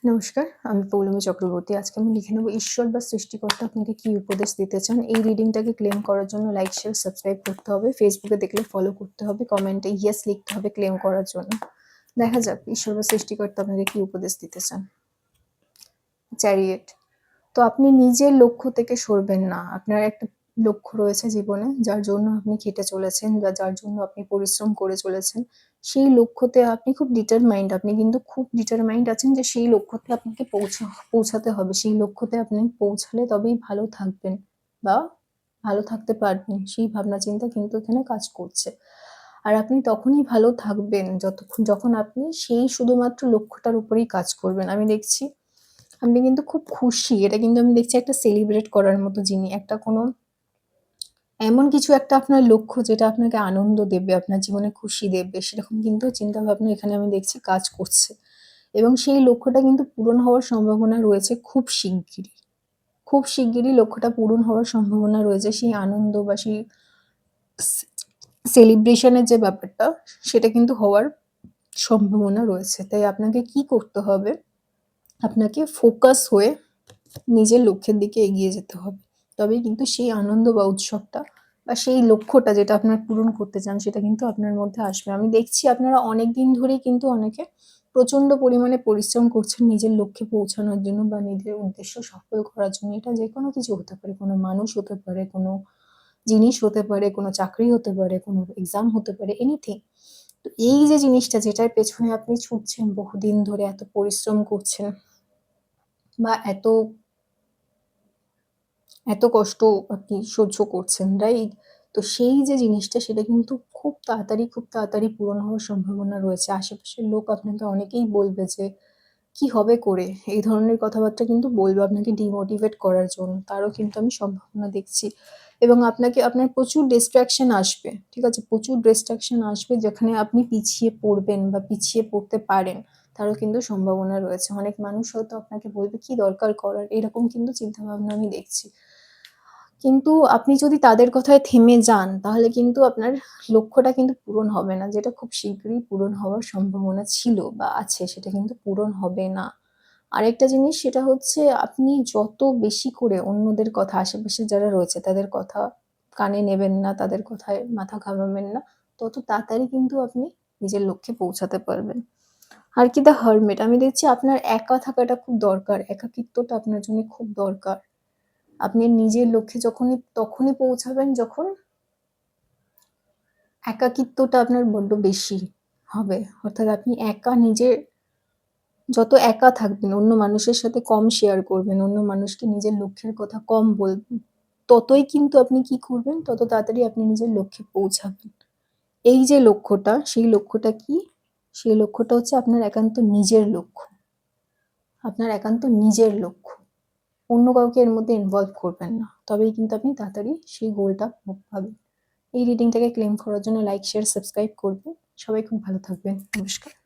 নমস্কার, আমি পৌলমী চক্রবর্তী। আজকে আমি লিখে নেব ঈশ্বর বা সৃষ্টিকর্তা আপনাকে কি উপদেশ দিতে চান। এই রিডিংটাকে ক্লেম করার জন্য লাইক, শেয়ার, সাবস্ক্রাইব করতে হবে। ফেসবুকে দেখলে ফলো করতে হবে। কমেন্টে ইয়েস লিখতে হবে ক্লেম করার জন্য। দেখা যাক ঈশ্বর বা সৃষ্টিকর্তা আপনাকে কি উপদেশ দিতে চান। চ্যারিয়েট। তো আপনি নিজের লক্ষ্য থেকে সরবেন না। আপনার একটা লক্ষ্য রয়েছে জীবনে, যার জন্য আপনি খেটে চলেছেন বা যার জন্য আপনি পরিশ্রম করে চলেছেন। সেই লক্ষ্যতে আপনি খুব ডিটারমাইন্ড, আপনি কিন্তু খুব ডিটারমাইন্ড আছেন যে সেই লক্ষ্যতে আপনাকে পৌঁছাতে হবে। সেই লক্ষ্যতে আপনি পৌঁছালে তবেই ভালো থাকবেন বা ভালো থাকতে পারবেন। সেই ভাবনা চিন্তা কিন্তু এখানে কাজ করছে। আর আপনি তখনই ভালো থাকবেন যখন আপনি সেই শুধুমাত্র লক্ষ্যটার উপরেই কাজ করবেন। আমি দেখছি আপনি কিন্তু খুব খুশি। এটা কিন্তু আমি দেখছি একটা সেলিব্রেট করার মতো একটা কোনো এমন কিছু একটা আপনার লক্ষ্য যেটা আপনাকে আনন্দ দেবে, আপনার জীবনে খুশি দেবে, সেরকম কিন্তু চিন্তাভাবনা এখানে আমি দেখছি কাজ করছে। এবং সেই লক্ষ্যটা কিন্তু পূরণ হওয়ার সম্ভাবনা রয়েছে খুব শিগগিরই। খুব শিগগিরই লক্ষ্যটা পূরণ হওয়ার সম্ভাবনা রয়েছে। সেই আনন্দ বা সেই সে সেলিব্রেশন এর যে ব্যাপারটা, সেটা কিন্তু হওয়ার সম্ভাবনা রয়েছে। তাই আপনাকে কি করতে হবে? আপনাকে ফোকাস হয়ে নিজের লক্ষ্যের দিকে এগিয়ে যেতে হবে। তবেই কিন্তু সেই আনন্দ বা উৎসবটা বা সেই লক্ষ্যটা যেটা আপনার পূরণ করতে চান সেটা কিন্তু আপনার মধ্যে আসবে। আমি দেখছি আপনারা অনেকদিন ধরেই কিন্তু অনেকে প্রচন্ড পরিমাণে পরিশ্রম করছেন নিজের লক্ষ্যে পৌঁছানোর জন্য বা নিজের উদ্দেশ্য সফল করার জন্য। এটা যেকোনো কিছু হতে পারে, কোনো মানুষ হতে পারে, কোনো জিনিস হতে পারে, কোনো চাকরি হতে পারে, কোনো এক্সাম হতে পারে, এনিথিং। তো এই যে জিনিসটা যেটার পেছনে আপনি ছুটছেন বহুদিন ধরে এত পরিশ্রম করছেন বা এত কষ্ট আপনি সহ্য করছেন, রাইট? তো সেই যে জিনিসটা সেটা কিন্তু খুব তাড়াতাড়ি পূরণ হওয়ার সম্ভাবনা রয়েছে। আশেপাশের লোক আপনাকে অনেকেই বলবে যে, "কি হবে করে?" এই ধরনের কথাবার্তা কিন্তু বলবে আপনাকে ডিমোটিভেট করার জন্য। তারও কিন্তু আমি সম্ভাবনা দেখছি। এবং আপনার প্রচুর ডিস্ট্রাকশন আসবে। ঠিক আছে? প্রচুর ডিস্ট্রাকশন আসবে যেখানে আপনি পিছিয়ে পড়বেন বা পিছিয়ে পড়তে পারেন। তারও কিন্তু সম্ভাবনা রয়েছে। অনেক মানুষ হয়তো আপনাকে বলবে, "কি দরকার করার?" এরকম কিন্তু চিন্তাভাবনা আমি দেখছি। কিন্তু আপনি যদি তাদের কথায় থেমে যান, তাহলে কিন্তু আপনার লক্ষ্যটা কিন্তু পূরণ হবে না। যেটা খুব শীঘ্রই পূরণ হওয়ার সম্ভাবনা ছিল বা আছে, সেটা কিন্তু পূরণ হবে না। আরেকটা জিনিস সেটা হচ্ছে আপনি যত বেশি করে অন্যদের কথা, আশেপাশে যারা রয়েছে তাদের কথা কানে নেবেন না, তাদের কথায় মাথা ঘামাবেন না, তত তাড়াতাড়ি কিন্তু আপনি নিজের লক্ষ্যে পৌঁছাতে পারবেন। আর কি দ্য হারমিট, আমি দেখছি আপনার একা থাকাটা খুব দরকার। একাকিত্বটা আপনার জন্য খুব দরকার। আপনি নিজের লক্ষ্যে তখনই পৌঁছাবেন যখন একাকিত্বটা আপনার বড্ড বেশি হবে। অর্থাৎ আপনি যত একা থাকবেন, অন্য মানুষের সাথে কম শেয়ার করবেন, অন্য মানুষকে নিজের লক্ষ্যের কথা কম বলবেন, ততই কিন্তু আপনি কি করবেন? তত তাড়াতাড়ি আপনি নিজের লক্ষ্যে পৌঁছাবেন। এই যে লক্ষ্যটা, সেই লক্ষ্যটা কি? সেই লক্ষ্যটা হচ্ছে আপনার একান্ত নিজের লক্ষ্য। আপনার একান্ত নিজের লক্ষ্য। অন্য কাউকে এর মধ্যে ইনভলভ করবেন না। তবেই কিন্তু আপনি তাড়াতাড়ি সেই গোলটা পাবেন। এই রিডিংটাকে ক্লেম করার জন্য লাইক, শেয়ার, সাবস্ক্রাইব করবেন। সবাই খুব ভালো থাকবেন। নমস্কার।